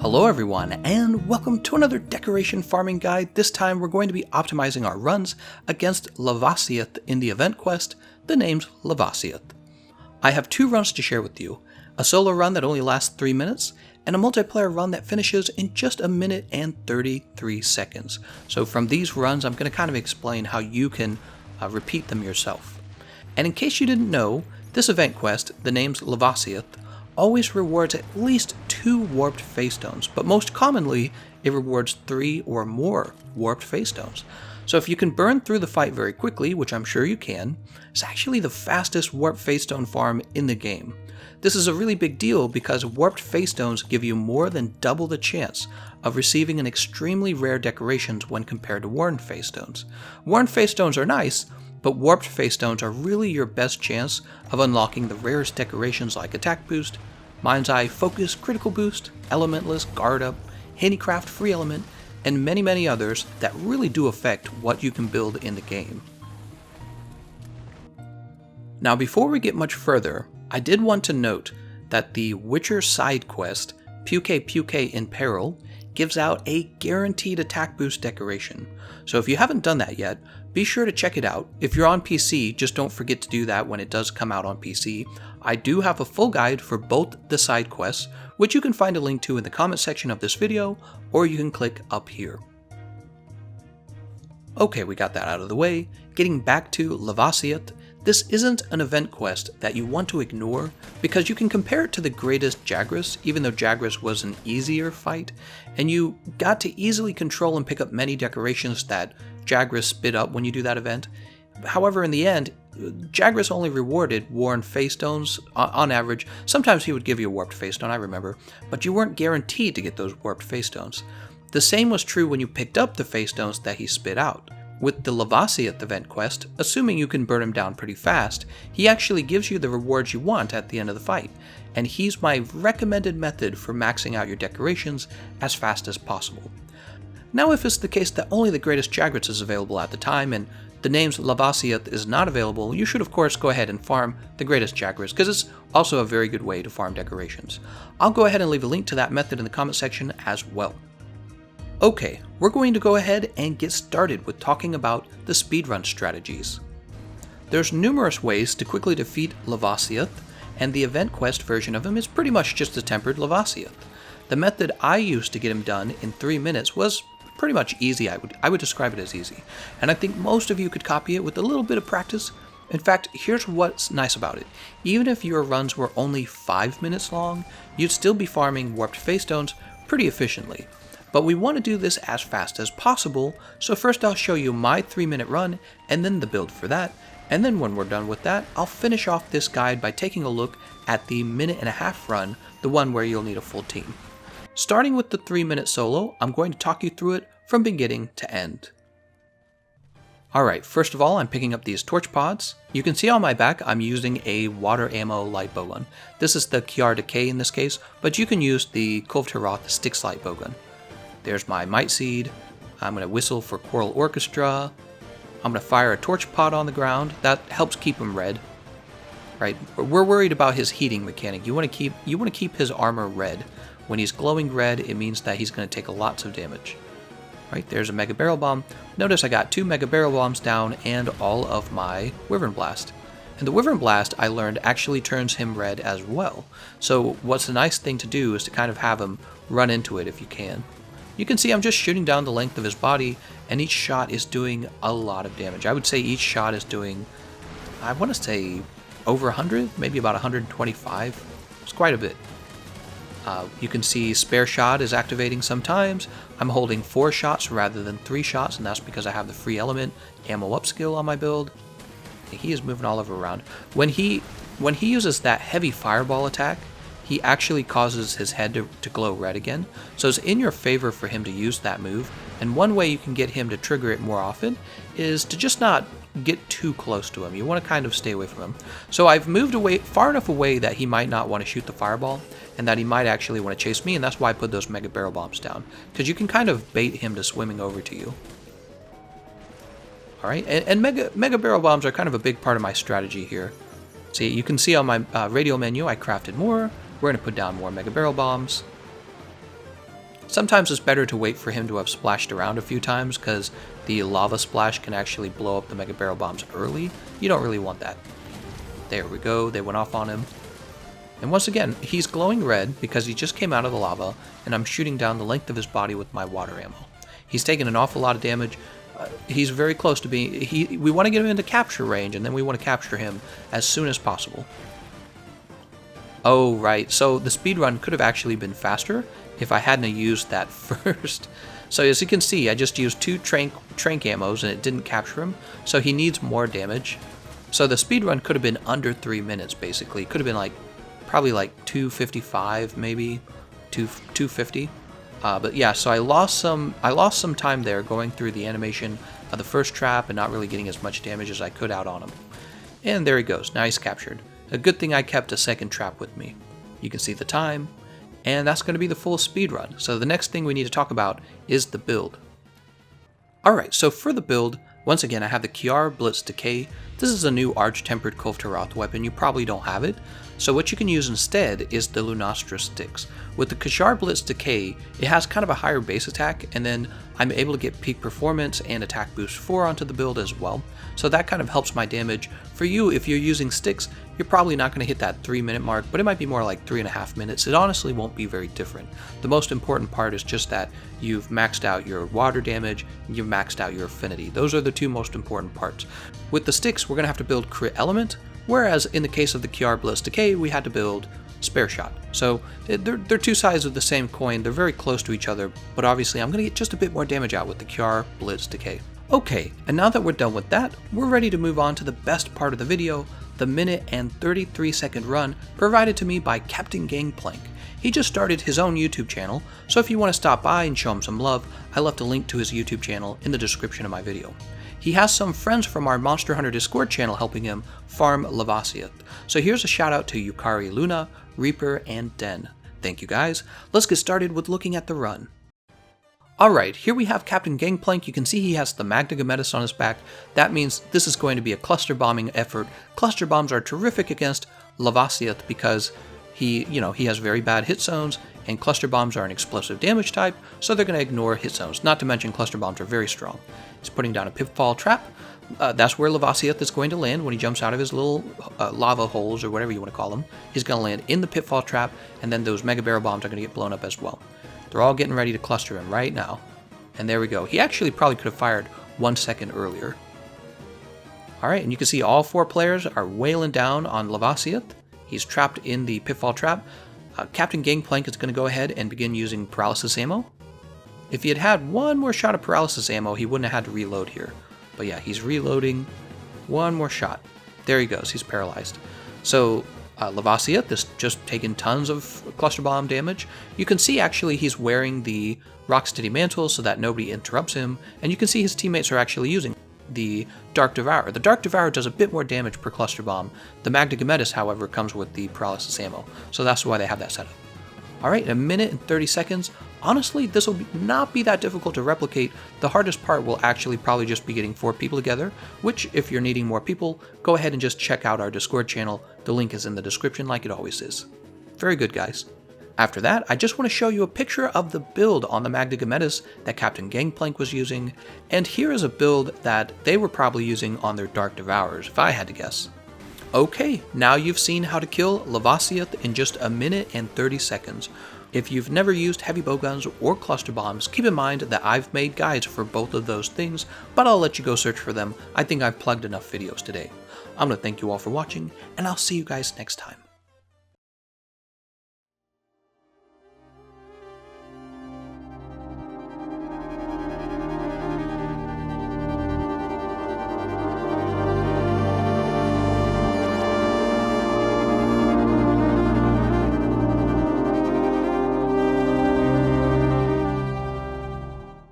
Hello everyone, and welcome to another decoration farming guide. This time we're going to be optimizing our runs against Lavasioth in the event quest, the name's Lavasioth. I have two runs to share with you, a solo run that only lasts 3 minutes, and a multiplayer run that finishes in just 1 minute and 33 seconds. So from these runs I'm going to kind of explain how you can repeat them yourself. And in case you didn't know, this event quest, the name's Lavasioth, always rewards at least 2 Warped Feystones, but most commonly it rewards 3 or more Warped Feystones. So if you can burn through the fight very quickly, which I'm sure you can, it's actually the fastest Warped Feystone farm in the game. This is a really big deal because Warped Feystones give you more than double the chance of receiving an extremely rare decorations when compared to Worn Feystones. Worn Feystones are nice, but Warped Feystones are really your best chance of unlocking the rarest decorations like Attack Boost, Mind's Eye, Focus, Critical Boost, Elementless, Guard Up, Handicraft, Free Element, and many others that really do affect what you can build in the game. Now before we get much further, I did want to note that the Witcher side quest, Puke in Peril, gives out a guaranteed attack boost decoration. So if you haven't done that yet, be sure to check it out. If you're on PC, just don't forget to do that when it does come out on PC. I do have a full guide for both the side quests, which you can find a link to in the comment section of this video, or you can click up here. Okay, we got that out of the way. Getting back to Lavasioth, this isn't an event quest that you want to ignore because you can compare it to the greatest Jagras, even though Jagras was an easier fight, and you got to easily control and pick up many decorations that Jagras spit up when you do that event. However, in the end, Jagras only rewarded Worn Feystones on average. Sometimes he would give you a Warped Feystone, I remember, but you weren't guaranteed to get those Warped Feystones. The same was true when you picked up the Feystones that he spit out. With the Lavasioth event quest, assuming you can burn him down pretty fast, he actually gives you the rewards you want at the end of the fight, and he's my recommended method for maxing out your decorations as fast as possible. Now if it's the case that only the greatest Jagras is available at the time, and the name's Lavasioth is not available, you should of course go ahead and farm the greatest Jagras, because it's also a very good way to farm decorations. I'll go ahead and leave a link to that method in the comment section as well. Okay, we're going to go ahead and get started with talking about the speedrun strategies. There's numerous ways to quickly defeat Lavasioth, and the event quest version of him is pretty much just a tempered Lavasioth. The method I used to get him done in 3 minutes was pretty much easy. I would describe it as easy, and I think most of you could copy it with a little bit of practice. In fact, here's what's nice about it. Even if your runs were only 5 minutes long, you'd still be farming Warped Feystones pretty efficiently. But we want to do this as fast as possible, so first I'll show you my 3-minute run, and then the build for that, and then when we're done with that, I'll finish off this guide by taking a look at the 1.5-minute run, the one where you'll need a full team. Starting with the 3-minute solo, I'm going to talk you through it from beginning to end. Alright, first of all, I'm picking up these torch pods. You can see on my back I'm using a water ammo light bowgun. This is the Kiar Decay in this case, but you can use the Kulvtaroth Styx light bowgun. There's my Might Seed. I'm going to whistle for Choral Orchestra. I'm going to fire a torch pod on the ground. That helps keep him red. Right? We're worried about his heating mechanic. You want to keep his armor red. When he's glowing red, it means that he's going to take lots of damage. Right? There's a Mega Barrel Bomb. Notice I got 2 Mega Barrel Bombs down and all of my Wyvern Blast. And the Wyvern Blast, I learned, actually turns him red as well. So what's a nice thing to do is to kind of have him run into it if you can. You can see I'm just shooting down the length of his body, and each shot is doing a lot of damage. I would say each shot is doing, I want to say, over 100, maybe about 125. It's quite a bit. You can see Spare Shot is activating sometimes. I'm holding 4 shots rather than 3 shots, and that's because I have the Free Element Ammo Up skill on my build. And he is moving all over around. When he uses that heavy fireball attack, he actually causes his head to glow red again, so it's in your favor for him to use that move, and one way you can get him to trigger it more often is to just not get too close to him. You want to kind of stay away from him. So I've moved away far enough away that he might not want to shoot the fireball, and that he might actually want to chase me, and that's why I put those Mega Barrel Bombs down, because you can kind of bait him to swimming over to you. Alright, and Mega Barrel Bombs are kind of a big part of my strategy here. See, you can see on my radial menu I crafted more. We're going to put down more Mega Barrel Bombs. Sometimes it's better to wait for him to have splashed around a few times, because the lava splash can actually blow up the Mega Barrel Bombs early. You don't really want that. There we go, they went off on him. And once again, he's glowing red because he just came out of the lava, and I'm shooting down the length of his body with my water ammo. He's taken an awful lot of damage. He's very close to being... We want to get him into capture range, and then we want to capture him as soon as possible. Oh, right. So the speedrun could have actually been faster if I hadn't used that first. So as you can see, I just used 2 trank ammos, and it didn't capture him, so he needs more damage. So the speedrun could have been under 3 minutes, basically. It could have been like probably like 2:55, maybe 2:50. But yeah, so I lost some time there going through the animation of the first trap and not really getting as much damage as I could out on him. And there he goes. Now he's captured. A good thing I kept a second trap with me. You can see the time, and that's going to be the full speedrun. So the next thing we need to talk about is the build. Alright, so for the build, once again I have the Kiar Blitz Decay. This is a new Arch-Tempered Kulftaroth weapon. You probably don't have it. So what you can use instead is the Lunastra Sticks. With the Kiar Blitz Decay, it has kind of a higher base attack, and then I'm able to get peak performance and attack boost 4 onto the build as well. So that kind of helps my damage. For you, if you're using sticks, you're probably not going to hit that 3-minute mark, but it might be more like 3.5 minutes. It honestly won't be very different. The most important part is just that you've maxed out your water damage, you've maxed out your affinity. Those are the 2 most important parts. With the sticks, we're going to have to build Crit Element, whereas in the case of the Kiar Blitz Decay, we had to build Spare Shot. So they're 2 sides of the same coin. They're very close to each other, but obviously I'm going to get just a bit more damage out with the Kiar Blitz Decay. Okay, and now that we're done with that, we're ready to move on to the best part of the video, the minute and 33-second run provided to me by Captain Gangplank. He just started his own YouTube channel, so if you want to stop by and show him some love, I left a link to his YouTube channel in the description of my video. He has some friends from our Monster Hunter Discord channel helping him farm Lavasioth. So here's a shout out to Yukari Luna, Reaper, and Den. Thank you guys. Let's get started with looking at the run. Alright, here we have Captain Gangplank. You can see he has the Thegameconomist on his back. That means this is going to be a cluster bombing effort. Cluster bombs are terrific against Lavasioth because he has very bad hit zones, and cluster bombs are an explosive damage type, so they're going to ignore hit zones. Not to mention cluster bombs are very strong. He's putting down a pitfall trap. That's where Lavasioth is going to land when he jumps out of his little lava holes, or whatever you want to call them. He's going to land in the pitfall trap, and then those Mega Barrel Bombs are going to get blown up as well. They're all getting ready to cluster him right now. And there we go. He actually probably could have fired 1 second earlier. Alright, and you can see all 4 players are wailing down on Lavasioth. He's trapped in the pitfall trap. Captain Gangplank is going to go ahead and begin using paralysis ammo. If he had had 1 more shot of paralysis ammo, he wouldn't have had to reload here. But yeah, he's reloading. 1 more shot. There he goes. He's paralyzed. So Lavasioth is just taking tons of cluster bomb damage. You can see actually he's wearing the Rocksteady Mantle so that nobody interrupts him, and you can see his teammates are actually using the Dark Devourer. The Dark Devourer does a bit more damage per cluster bomb. The Thegameconomist, however, comes with the paralysis ammo, so that's why they have that set up. Alright, a minute and 30 seconds. Honestly, this will not be that difficult to replicate. The hardest part will actually probably just be getting 4 people together, which, if you're needing more people, go ahead and just check out our Discord channel. The link is in the description like it always is. Very good, guys. After that, I just want to show you a picture of the build on the Thegameconomist that Captain Gangplank was using, and here is a build that they were probably using on their Dark Devourers, if I had to guess. Okay, now you've seen how to kill Lavasioth in just a minute and 30 seconds. If you've never used heavy bowguns or cluster bombs, keep in mind that I've made guides for both of those things, but I'll let you go search for them. I think I've plugged enough videos today. I'm going to thank you all for watching, and I'll see you guys next time.